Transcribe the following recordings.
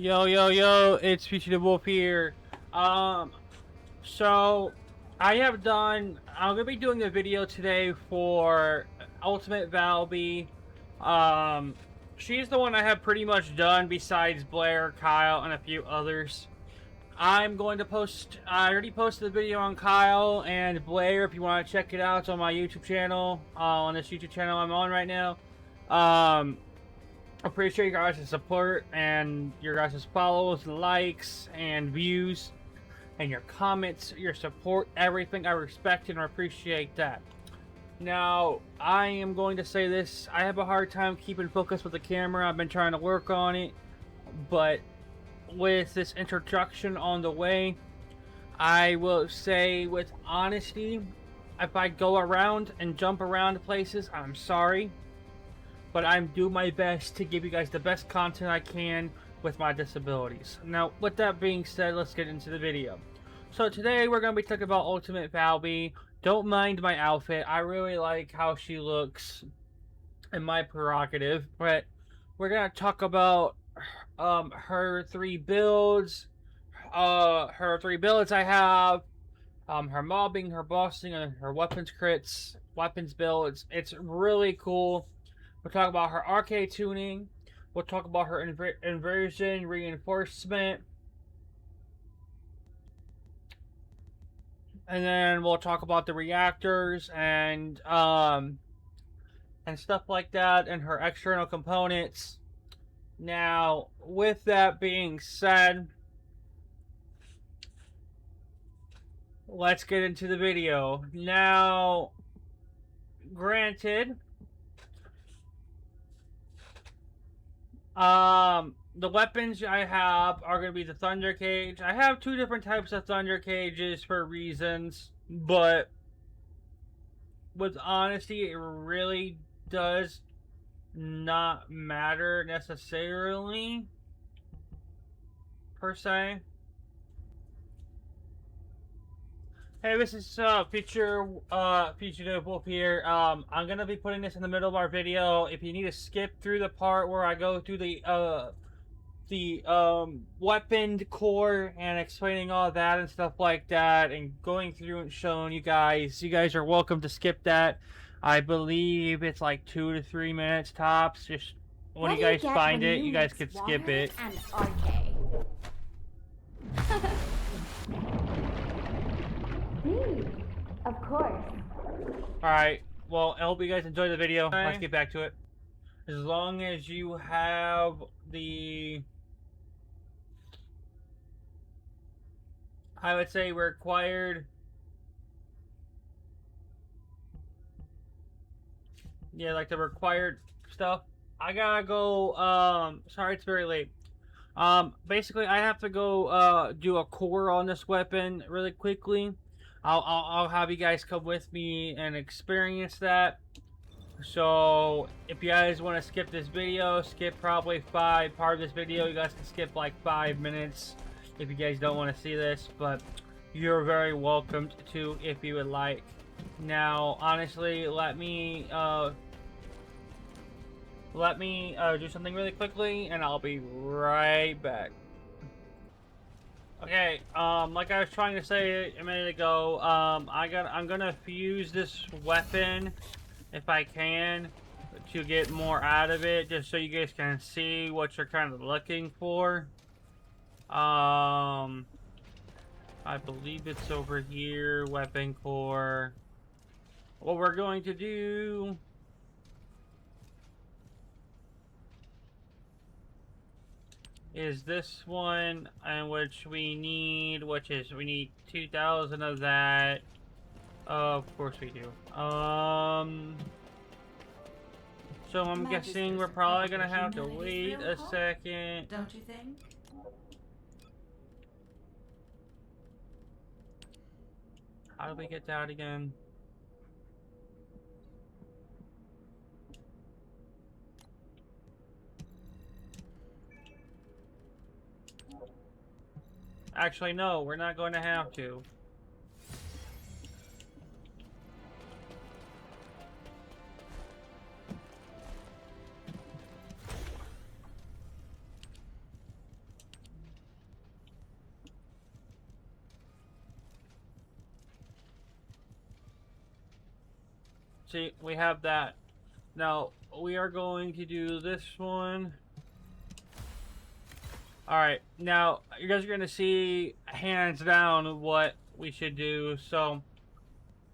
Yo, yo, yo, it's Future the Wolf here. Um, so I'm gonna be doing a video today for Ultimate Valby. Um, she's the one I have pretty much done besides Blair, Kyle, and a few others. I already posted the video on Kyle and Blair if you want to check it out. It's on my YouTube channel, on this YouTube channel I'm on right now. Appreciate your guys' support and your guys' follows, likes, and views, and your comments, your support, everything. I respect and appreciate that. Now, I am going to say this. I have a hard time keeping focus with the camera. I've been trying to work on it, but with this introduction on the way, I will say with honesty, if I go around and jump around places, I'm sorry. But I'm doing my best to give you guys the best content I can with my disabilities. Now, with that being said, let's get into the video. So today we're going to be talking about Ultimate Valby. Don't mind my outfit. I really like how she looks in my prerogative. But we're going to talk about her three builds. Her three builds I have. Her mobbing, her bossing, and her weapons crits, weapons builds. It's really cool. We'll talk about her arcade tuning. We'll talk about her inversion, reinforcement. And then we'll talk about the reactors and stuff like that and her external components. Now, with that being said, let's get into the video. Now, granted, the weapons I have are going to be the Thunder Cage. I have two different types of Thunder Cages for reasons, but with honesty, it really does not matter necessarily, per se. Hey, this is Fugitive Wolf here. I'm gonna be putting this in the middle of our video. If you need to skip through the part where I go through the weapon core and explaining all that and stuff like that and going through and showing you guys are welcome to skip that. I believe it's like 2 to 3 minutes tops. Just when you guys find it, you guys can skip it. And arcade. Me, of course. Alright, well, I hope you guys enjoy the video. Okay. Let's get back to it. As long as you have the, I would say, required, yeah, like the required stuff. I gotta go, sorry it's very late. Basically I have to go, do a core on this weapon really quickly. I'll have you guys come with me and experience that. So if you guys want to skip this video, skip probably part of this video. You guys can skip like 5 minutes if you guys don't want to see this, but you're very welcome to if you would like. Now, honestly, let me do something really quickly, and I'll be right back. Okay, like I was trying to say a minute ago, I'm gonna fuse this weapon if I can to get more out of it, just so you guys can see what you're kind of looking for. I believe it's over here, weapon core. What we're going to do is this one, and which we need 2,000 of that. Of course we do. So I'm guessing we're probably gonna have to wait a second. Don't you think? How do we get that again? Actually, no, we're not going to have to. See, we have that. Now, we are going to do this one. Alright, now, you guys are going to see, hands down, what we should do. So,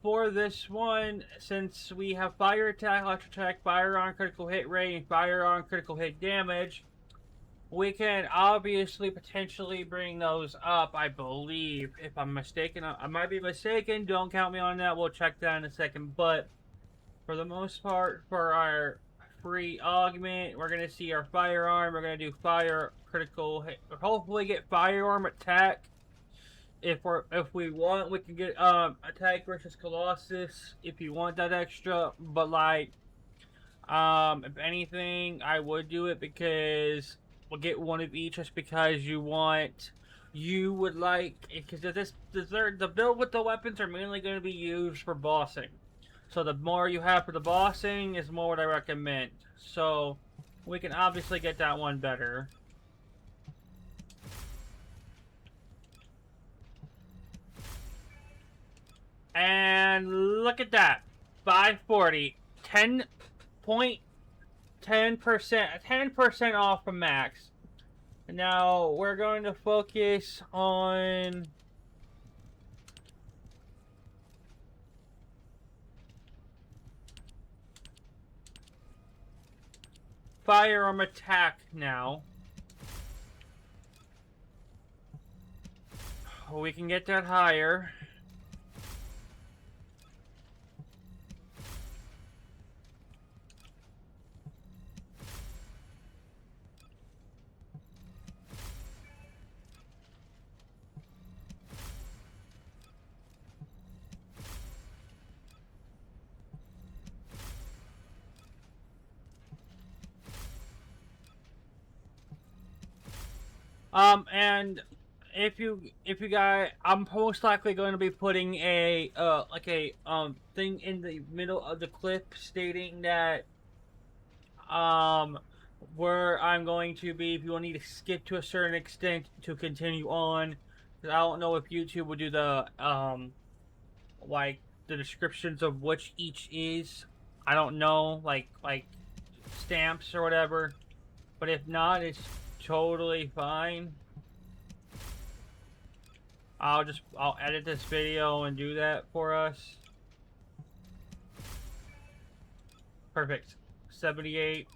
for this one, since we have fire attack, electric attack, fire on critical hit rate, and fire on critical hit damage, we can obviously potentially bring those up, I believe. If I'm mistaken, I might be mistaken. Don't count me on that. We'll check that in a second. But for the most part, for our free augment, we're going to see our firearm. We're going to do fire critical hit. Hopefully get firearm attack. If we want, we can get attack versus Colossus if you want that extra. But like, if anything, I would do it because we'll get one of each just because you would like, because the build with the weapons are mainly going to be used for bossing. So the more you have for the bossing is more what I recommend. So we can obviously get that one better. And look at that. 540. 10% off from max. Now we're going to focus on firearm attack now. We can get that higher. And if you guys, I'm most likely going to be putting a thing in the middle of the clip stating that where I'm going to be, if you will need to skip to a certain extent to continue on. Because I don't know if YouTube will do the like the descriptions of which each is. I don't know, like stamps or whatever. But if not, it's totally fine. I'll edit this video and do that for us. Perfect. 78.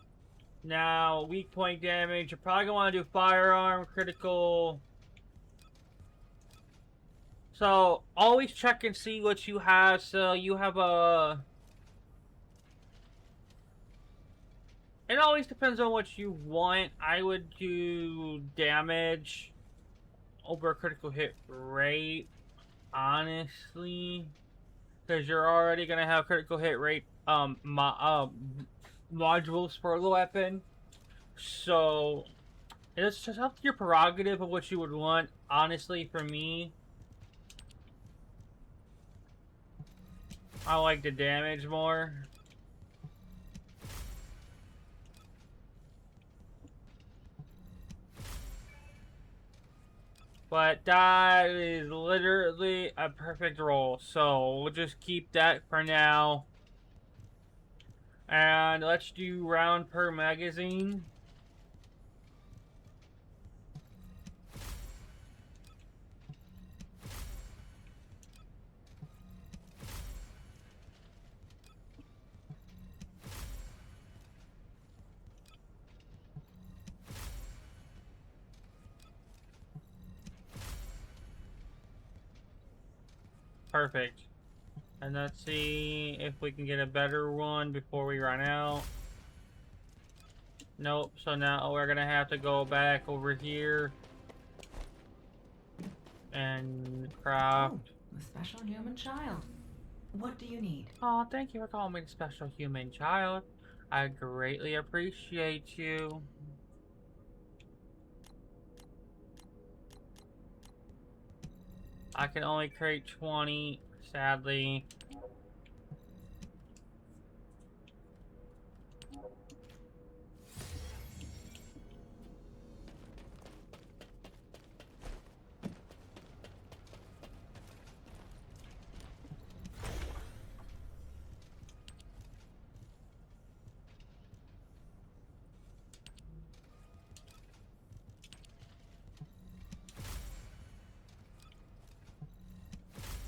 Now, weak point damage. You're probably gonna want to do firearm, critical. So, always check and see what you have. So, you have a... It always depends on what you want. I would do damage over critical hit rate, honestly, because you're already gonna have critical hit rate modules for the weapon. So it's just up to your prerogative of what you would want. Honestly, for me, I like the damage more. But that is literally a perfect roll. So we'll just keep that for now. And let's do round per magazine. Perfect. And let's see if we can get a better one before we run out. Nope, so now we're gonna have to go back over here and craft. Oh, the special human child. What do you need? Oh, thank you for calling me the special human child. I greatly appreciate you. I can only create 20, sadly.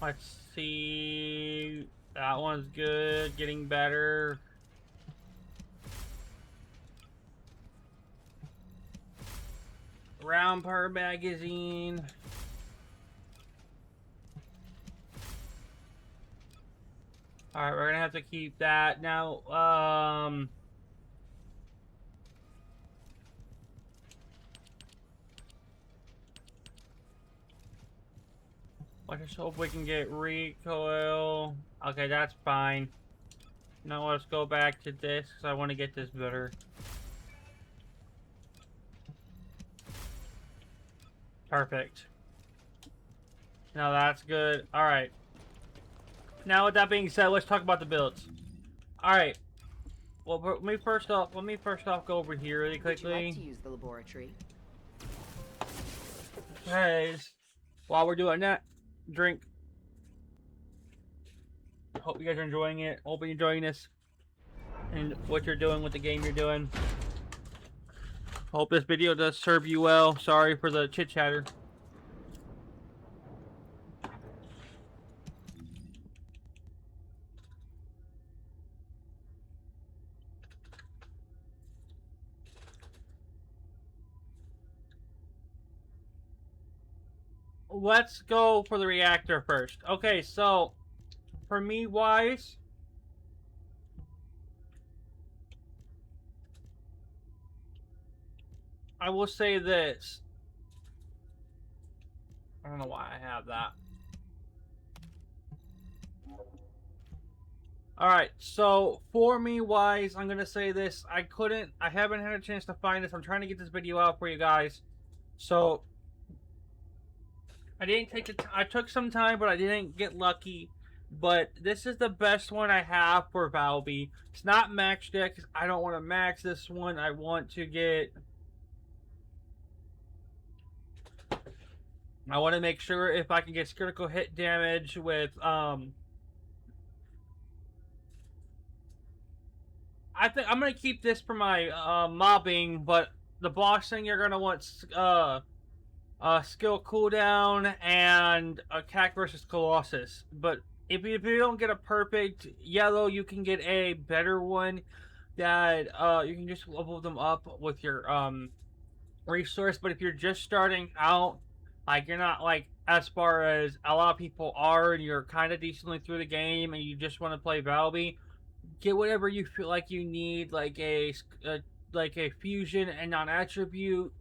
Let's see. That one's good. Getting better. Round per magazine. Alright, we're gonna have to keep that. Now, let's just hope we can get recoil. Okay, that's fine. Now let's go back to this, because I want to get this better. Perfect. Now that's good. Alright. Now with that being said, let's talk about the builds. Alright. Well, let me first off go over here really quickly. Would you like to use the laboratory? Guys, while we're doing that, drink. Hope you guys are enjoying it. Hope you're enjoying this and what you're doing with the game you're doing. Hope this video does serve you well. Sorry for the chit chatter. Let's go for the reactor first. Okay, so for me wise, I will say this. I don't know why I have that. Alright, so for me wise, I'm gonna say this. I haven't had a chance to find this. I'm trying to get this video out for you guys. So I didn't take the I took some time, but I didn't get lucky. But this is the best one I have for valby. It's not maxed yet because I don't want to max this one. I want to get. I want to make sure if I can get critical hit damage with I think I'm gonna keep this for my mobbing, but the bossing you're gonna want skill cooldown and attack versus Colossus. But if you don't get a perfect yellow, you can get a better one that you can just level them up with your resource. But if you're just starting out, like you're not like as far as a lot of people are, and you're kind of decently through the game, and you just want to play valby, get whatever you feel like you need, like a fusion and non-attribute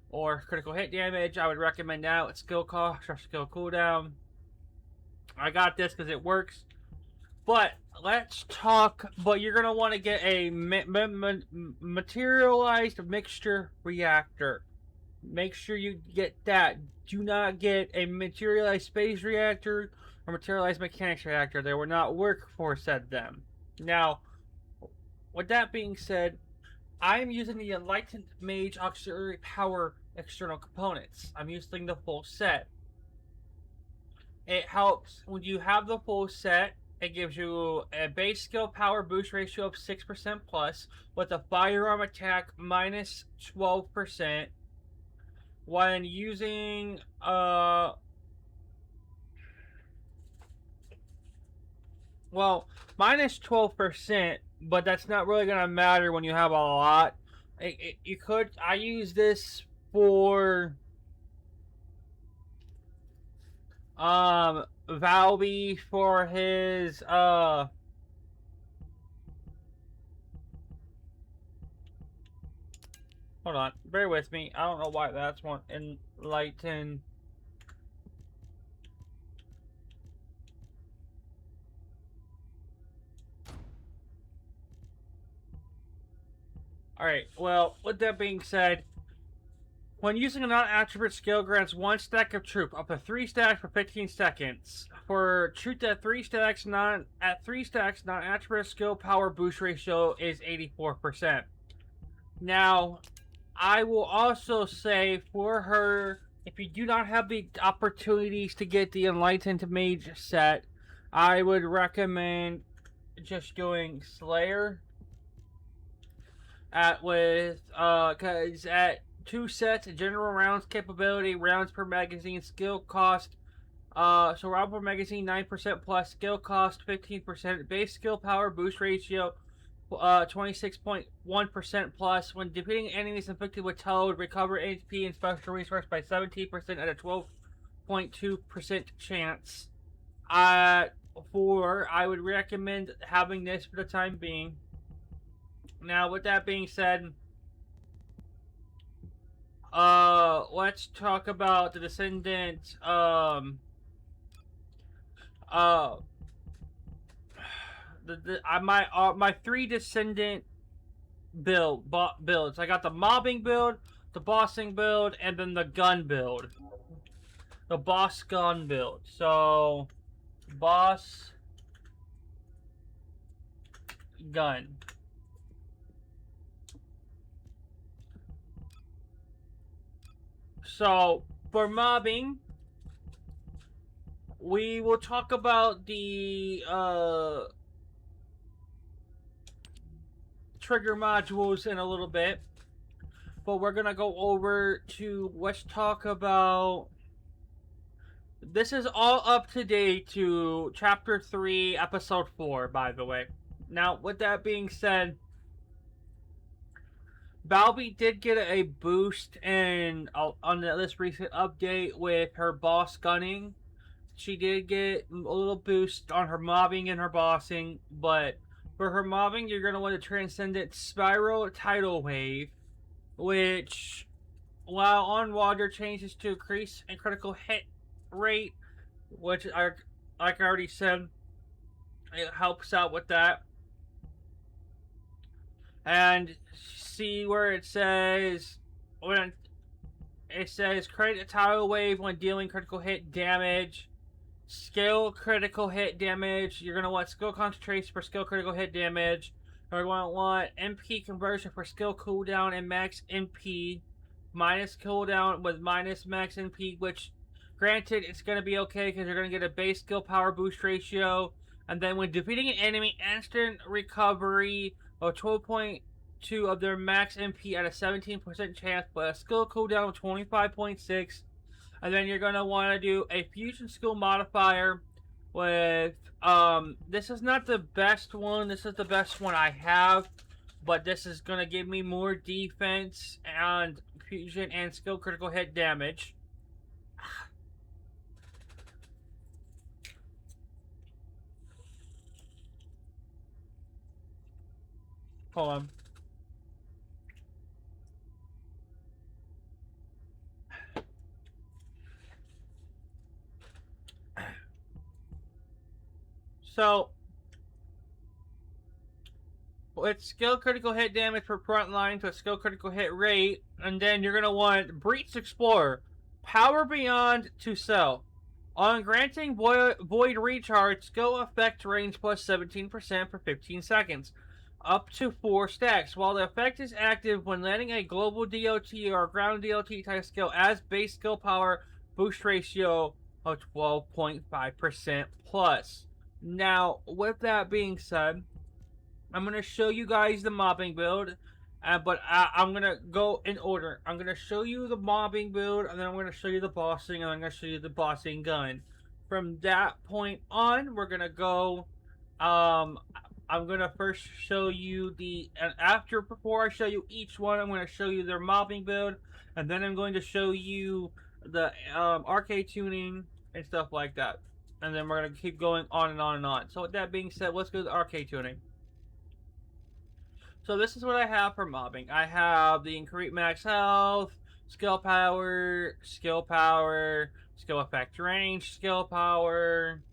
or critical hit damage. I would recommend that with skill cost or skill cooldown. I got this because it works. But let's talk. But you're gonna want to get a materialized mixture reactor. Make sure you get that. Do not get a materialized space reactor or materialized mechanics reactor. They will not work for said them. Now, with that being said, I am using the Enlightened Mage Auxiliary Power external components. I'm using the full set. It helps when you have the full set. It gives you a base skill power boost ratio of 6% plus with a firearm attack minus 12%. When using well, minus 12%, but that's not really gonna matter when you have a lot. You could. I use this for valby for his hold on, bear with me. I don't know why that's one enlighten. Alright, well, with that being said, when using a non-attribute skill grants 1 stack of troop up to 3 stacks for 15 seconds. For troop at 3 stacks, non-attribute skill power boost ratio is 84%. Now, I will also say for her, if you do not have the opportunities to get the Enlightened Mage set, I would recommend just going Slayer. Cause at 2 sets, general rounds capability, rounds per magazine, skill cost, Survival magazine 9% plus, skill cost 15%, base skill power boost ratio 26.1% plus. When defeating enemies inflicted with Toad, recover HP and special resource by 17% at a 12.2% chance. I would recommend having this for the time being. Now, with that being said, let's talk about the descendant. My 3 descendant builds. I got the mobbing build, the bossing build, and then the gun build. The boss gun build. So, boss gun. So, for mobbing, we will talk about the trigger modules in a little bit, but we're gonna go over to, let's talk about, this is all up to date to chapter 3 episode 4, by the way. Now, with that being said, valby did get a boost in on this recent update with her boss gunning. She did get a little boost on her mobbing and her bossing, but for her mobbing, you're going to want the Transcendent Spiral Tidal Wave, which, while on water, changes to increase in critical hit rate, which, like I already said, it helps out with that. And see where it says, when it says create a tidal wave when dealing critical hit damage. Skill critical hit damage. You're going to want skill concentration for skill critical hit damage. You're going to want MP conversion for skill cooldown and max MP. Minus cooldown with minus max MP, which, granted, it's going to be okay because you're going to get a base skill power boost ratio. And then when defeating an enemy, instant recovery of 12.2 of their max MP at a 17% chance, but a skill cooldown of 25.6. And then you're going to want to do a fusion skill modifier with, this is not the best one, this is the best one I have, but this is going to give me more defense and fusion and skill critical hit damage. Hold on. So, with skill critical hit damage for front line to a skill critical hit rate, and then you're going to want Breach Explorer, Power Beyond to Cell. On granting Void Recharge, skill effect range plus 17% for 15 seconds. Up to 4 stacks. While the effect is active when landing a global DOT or ground DOT type skill as base skill power boost ratio of 12.5% plus. Now, with that being said, I'm going to show you guys the mobbing build, but I'm going to go in order. I'm going to show you the mobbing build, and then I'm going to show you the bossing, and I'm going to show you the bossing gun. From that point on, we're going to go, I'm going to first show you before I show you each one, I'm going to show you their mobbing build, and then I'm going to show you the arcade tuning and stuff like that. And then we're going to keep going on and on and on. So with that being said, let's go to the arcade tuning. So this is what I have for mobbing. I have the increase max health, skill power, skill effect range, skill power.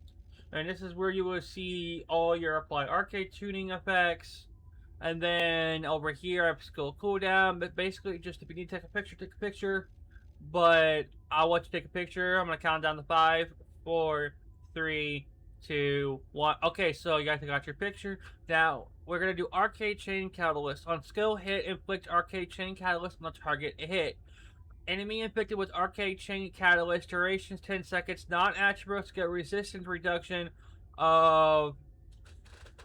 And this is where you will see all your applied arcade tuning effects. And then over here I have skill cooldown. But basically just if you need to take a picture, take a picture. But I'll let you take a picture. I'm going to count down to 5, 4, 3, 2, 1. Okay, so you guys got your picture. Now, we're going to do Arcade Chain Catalyst. On skill hit, inflict Arcade Chain Catalyst on the target hit. Enemy inflicted with Arcade Chain Catalyst. Duration is 10 seconds. Non-attributes get resistance reduction of,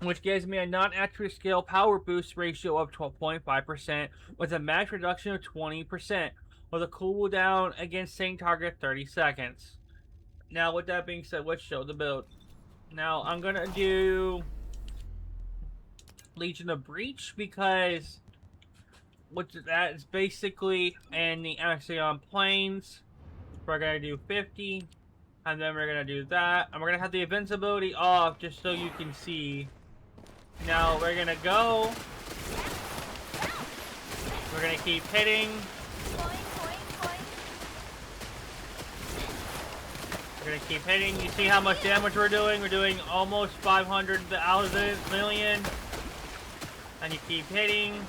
which gives me a non-attribute skill power boost ratio of 12.5% with a max reduction of 20%. With a cooldown against same target 30 seconds. Now, with that being said, let's show the build. Now, I'm gonna do Legion of Breach because that is basically in the Axion Plains. We're gonna do 50, and then we're gonna do that, and we're gonna have the invincibility off just so you can see. Now, we're gonna go. We're gonna keep hitting. We're gonna keep hitting. You see how much damage we're doing? We're doing almost 500,000 million. And you keep hitting.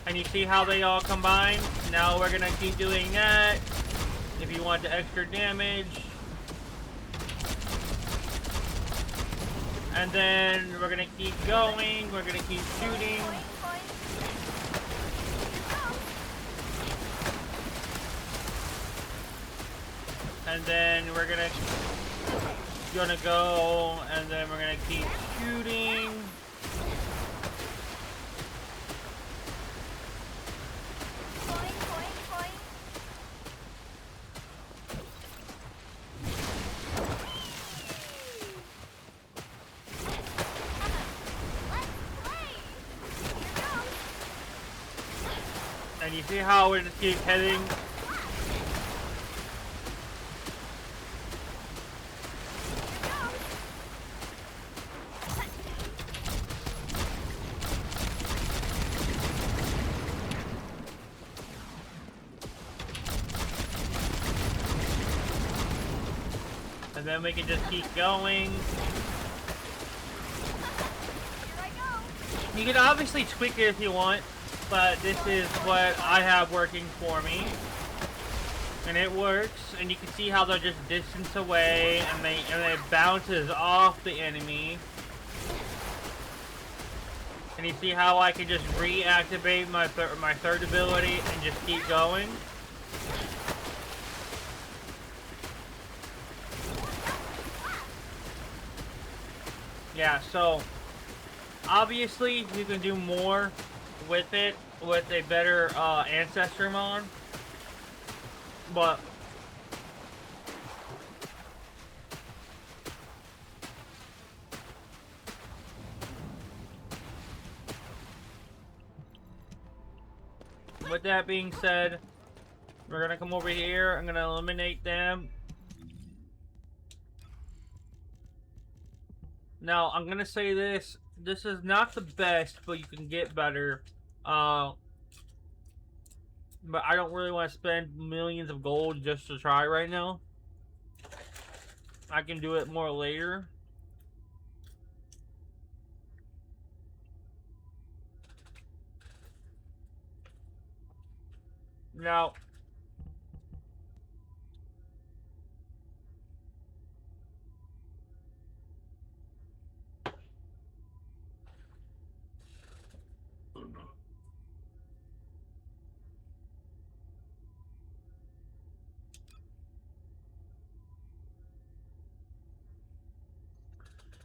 And you see how they all combine? Now we're gonna keep doing that. If you want the extra damage. And then we're gonna keep going. We're gonna keep shooting. And then we're gonna go, and then we're gonna keep shooting. And you see how we just keep heading? And then we can just keep going. You can obviously tweak it if you want, but this is what I have working for me. And it works, and you can see how they're just distance away, and it bounces off the enemy. And you see how I can just reactivate my third ability and just keep going. Yeah, so obviously you can do more with it with a better ancestor mod, but with that being said, we're gonna come over here. I'm gonna eliminate them. Now, I'm gonna say this. This is not the best, but you can get better. But I don't really want to spend millions of gold just to try right now. I can do it more later. Now,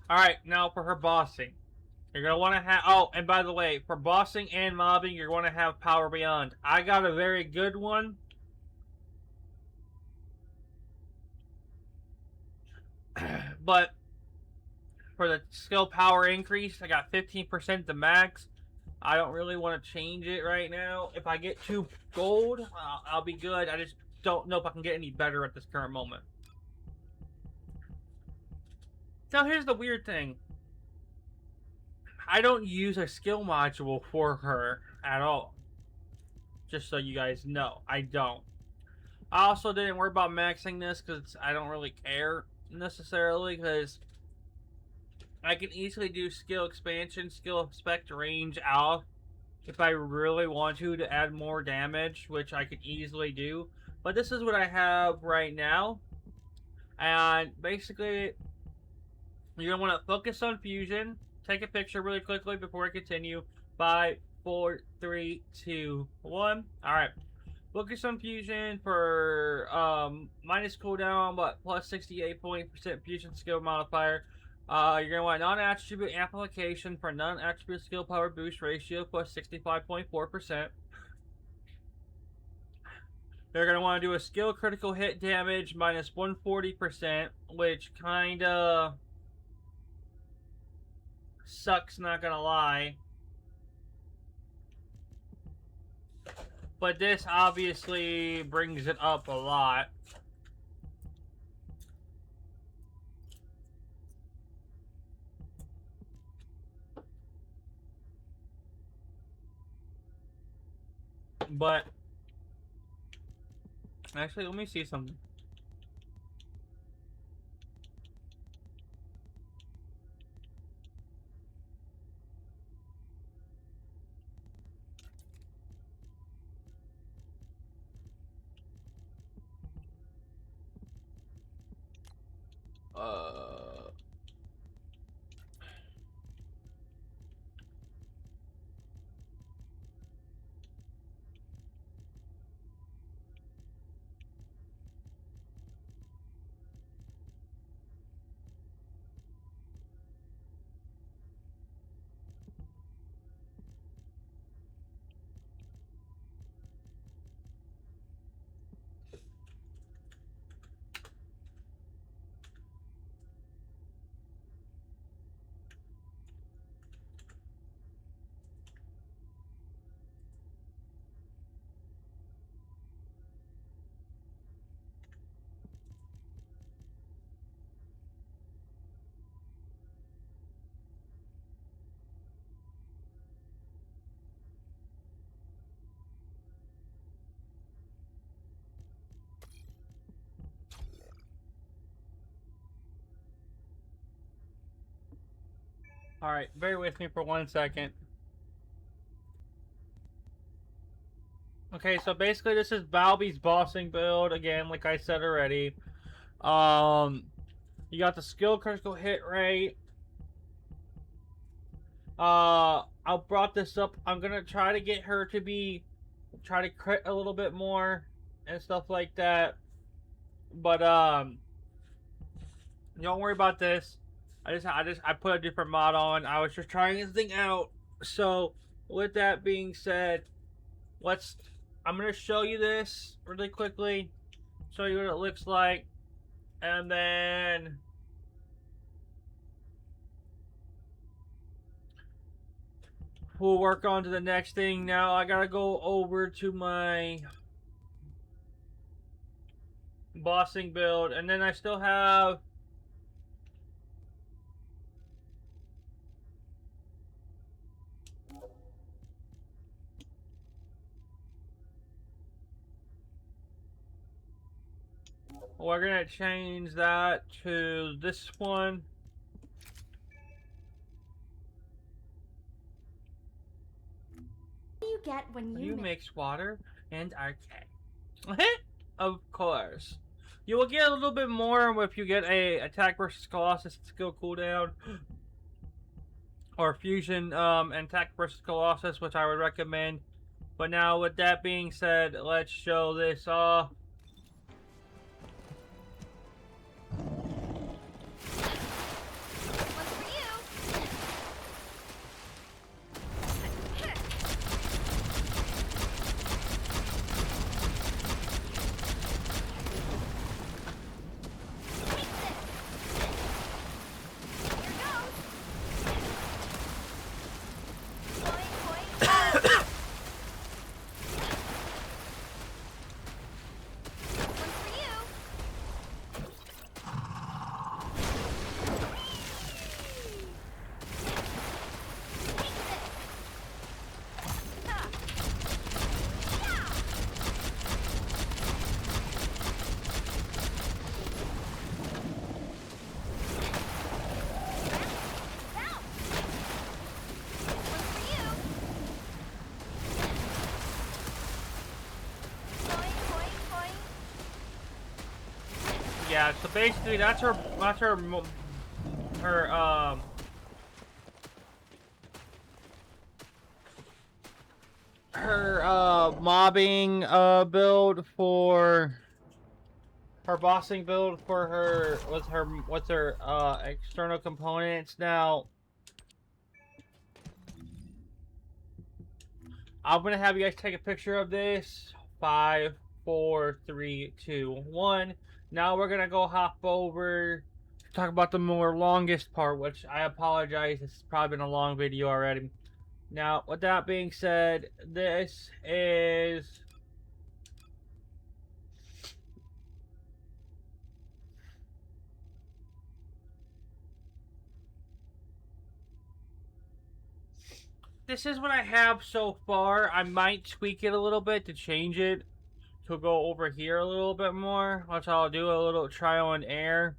alright, now for her bossing. You're going to want to have... Oh, and by the way, for bossing and mobbing, you're going to have Power Beyond. I got a very good one. But for the skill power increase, I got 15% the max. I don't really want to change it right now. If I get 2 gold, I'll be good. I just don't know if I can get any better at this current moment. Now, here's the weird thing. I don't use a skill module for her at all. Just so you guys know, I don't. I also didn't worry about maxing this because I don't really care necessarily, because I can easily do skill expansion, skill expect range out if I really want to add more damage, which I can easily do. But this is what I have right now. And basically, you're going to want to focus on fusion. Take a picture really quickly before I continue. 5, 4, 3, 2, 1. Alright. Focus on fusion for minus cooldown, but plus 68% fusion skill modifier. You're going to want non-attribute amplification for non-attribute skill power boost ratio plus 65.4%. You're They're going to want to do a skill critical hit damage minus 140%, which kind of sucks, not going to lie. But this obviously brings it up a lot. But actually, let me see something. Alright, bear with me for 1 second. Okay, so basically this is Valby's bossing build, again, like I said already. You got the skill critical hit rate. I brought this up. I'm gonna try to get her to try to crit a little bit more and stuff like that. But, don't worry about this. I put a different mod on. I was just trying this thing out. So, with that being said, I'm gonna show you this really quickly. Show you what it looks like. And then we'll work on to the next thing. Now, I gotta go over to my bossing build. And then I still have... We're gonna change that to this one. What do you get when You mix water and arcade. Of course. You will get a little bit more if you get a attack versus Colossus skill cooldown. Or fusion attack versus Colossus, which I would recommend. But now with that being said, let's show this off. Yeah, so basically that's her mobbing build for her bossing build for her what's her external components. Now I'm gonna have you guys take a picture of this. 5, 4, 3, 2, 1. Now we're gonna go hop over to talk about the more longest part, which I apologize, this has probably been a long video already. Now, with that being said, this is what I have so far. I might tweak it a little bit to change it to go over here a little bit more, which I'll do a little trial and error.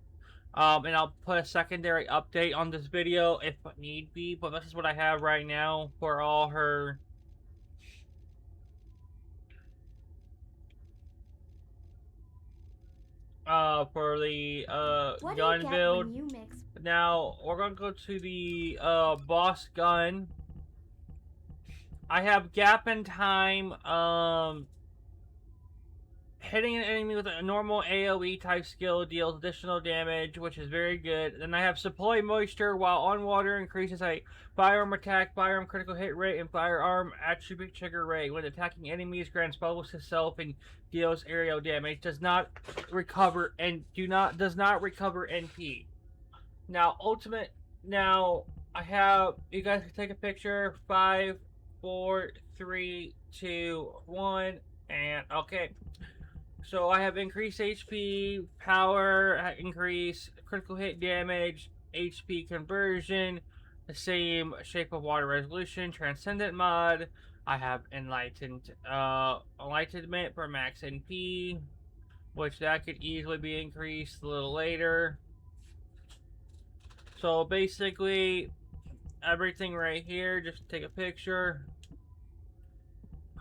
And I'll put a secondary update on this video if need be, but this is what I have right now for all her for the What gun do you get build. when you mix? Now we're gonna go to the boss gun. I have gap in time, hitting an enemy with a normal AoE type skill deals additional damage, which is very good. Then I have supply moisture while on water, increases a firearm attack, firearm critical hit rate, and firearm attribute trigger rate. When attacking enemies, grants bonus to self and deals aerial damage. Does not recover does not recover NP. Now ultimate. Now I have, you guys can take a picture. 5, 4, 3, 2, 1, and okay. So I have increased HP, power increase, critical hit damage, HP conversion, the same shape of water resolution, transcendent mod. I have enlightenment for max NP, which that could easily be increased a little later. So basically, everything right here, just take a picture.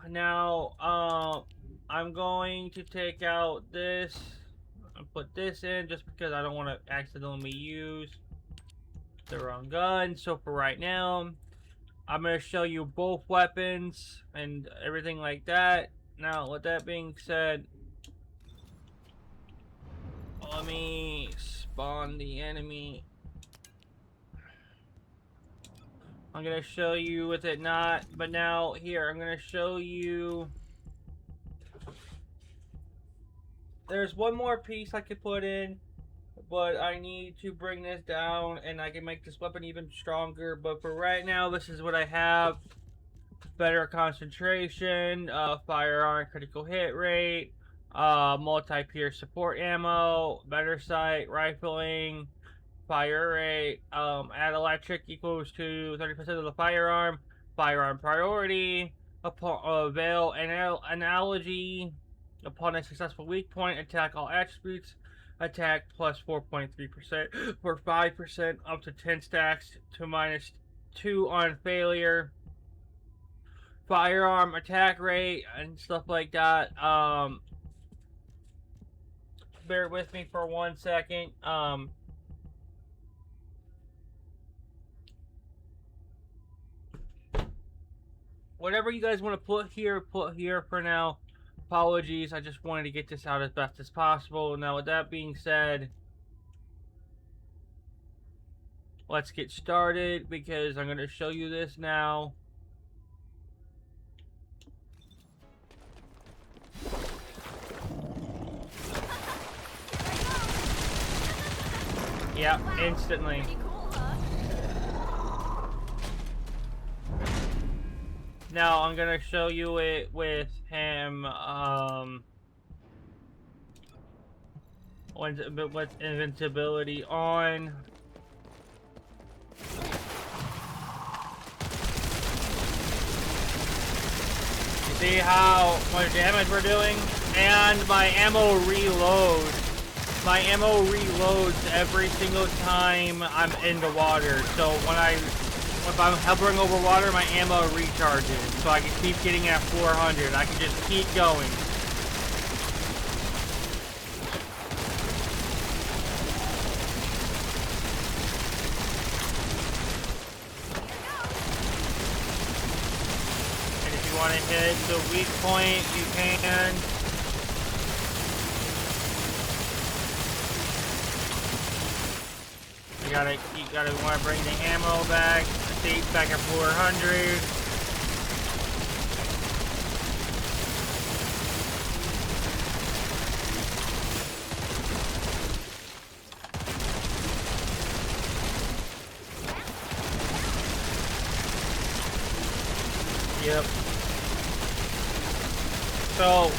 Now, I'm going to take out this and put this in just because I don't want to accidentally use the wrong gun. So for right now, I'm going to show you both weapons and everything like that. Now, with that being said, let me spawn the enemy. I'm going to show you with it not, but now here, I'm going to show you. There's one more piece I could put in, but I need to bring this down and I can make this weapon even stronger. But for right now, this is what I have. Better concentration, firearm critical hit rate, multi-pierce support ammo, better sight, rifling, fire rate, add electric equals to 30% of the firearm priority, veil analogy, upon a successful weak point, attack all attributes, attack plus 4.3% for 5% up to 10 stacks to -2 on failure, firearm attack rate and stuff like that. Bear with me for 1 second. Whatever you guys want to put here for now. Apologies, I just wanted to get this out as best as possible. Now, with that being said, let's get started because I'm going to show you this now. Yeah, wow, instantly. Pretty cool, huh? Now I'm gonna show you it with him with invincibility on. You see how much damage we're doing? And my ammo reloads. My ammo reloads every single time I'm in the water. So if I'm hovering over water, my ammo recharges. So I can keep getting at 400. I can just keep going. And if you want to hit the weak point, you can. You gotta want to bring the ammo back. Stay back at 400. Yep. So,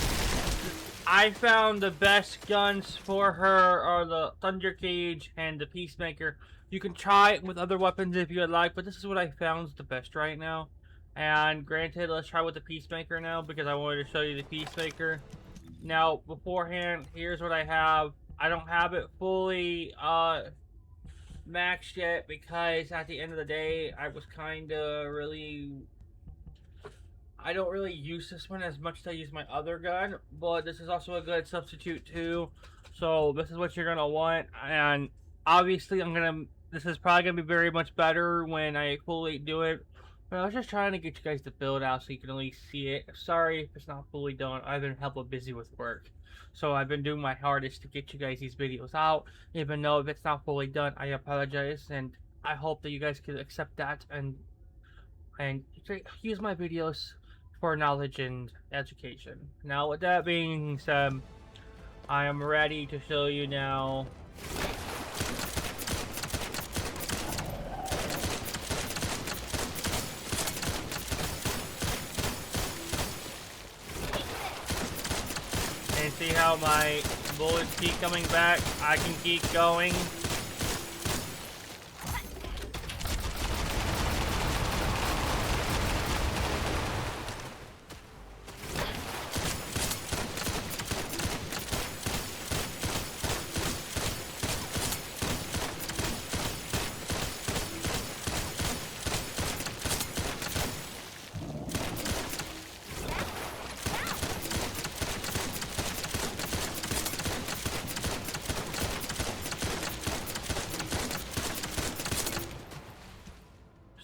I found the best guns for her are the Thunder Cage and the Peacemaker. You can try it with other weapons if you would like, but this is what I found is the best right now. And granted, let's try with the Peacemaker now because I wanted to show you the Peacemaker. Now, beforehand, here's what I have. I don't have it fully maxed yet because at the end of the day, I was kind of really... I don't really use this one as much as I use my other gun, but this is also a good substitute too. So this is what you're gonna want, and obviously this is probably gonna be very much better when I fully do it. But I was just trying to get you guys the build out so you can at least see it. Sorry if it's not fully done. I've been hella busy with work. So I've been doing my hardest to get you guys these videos out. Even though if it's not fully done, I apologize, and I hope that you guys can accept that and use my videos for knowledge and education. Now, with that being said, I am ready to show you now. And see how my bullets keep coming back? I can keep going.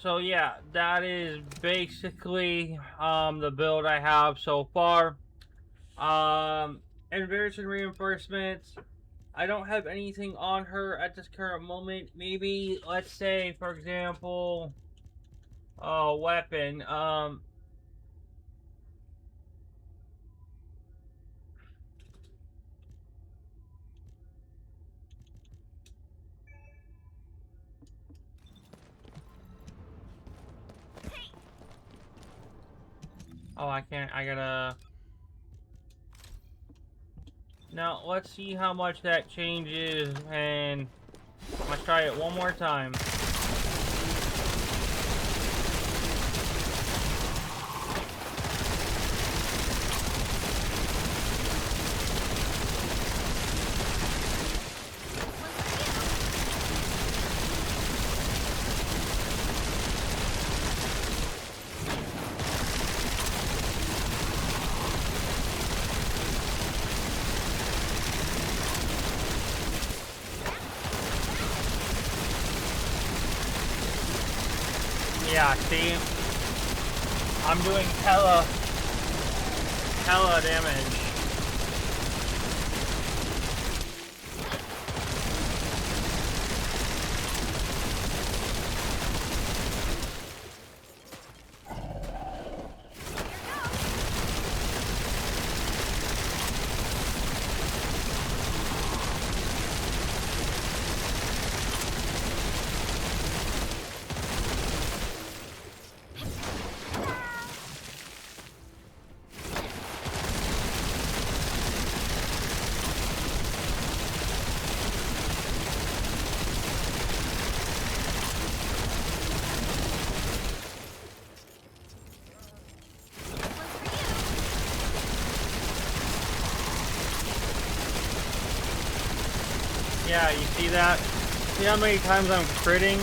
So yeah, that is basically the build I have so far. Inversion reinforcements. I don't have anything on her at this current moment. Maybe let's say, for example, weapon. Oh, I can't. I gotta. Now let's see how much that changes, and let's try it one more time. Yeah, see? I'm doing hella damage. Yeah, you see that? See how many times I'm critting?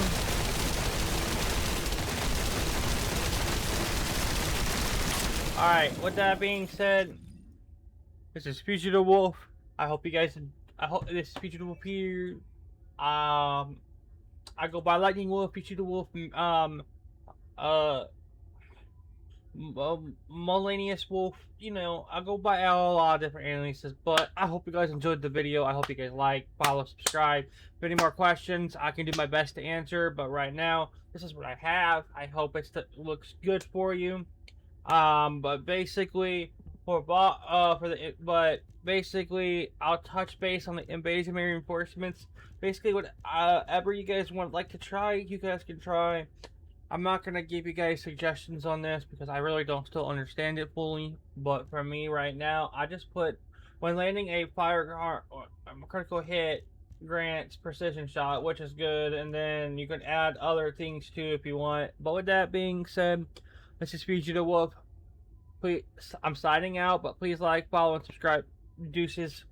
Alright, with that being said, this is Fugitive Wolf. I hope this is Fugitive Wolf here. I go by Lightning Wolf, Fugitive Wolf, Molanius Wolf, you know, I go by a lot of different aliases, but I hope you guys enjoyed the video. I hope you guys like, follow, subscribe. If any more questions, I can do my best to answer, but right now, this is what I have. I hope it looks good for you. But basically, basically, I'll touch base on the invasion reinforcements. Basically, whatever you guys like to try, you guys can try. I'm not gonna give you guys suggestions on this because I really don't still understand it fully. But for me right now, I just put when landing a critical hit grants precision shot, which is good, and then you can add other things too if you want. But with that being said, let's just feed you the wolf. Please, I'm signing out, but please like, follow, and subscribe. Deuces.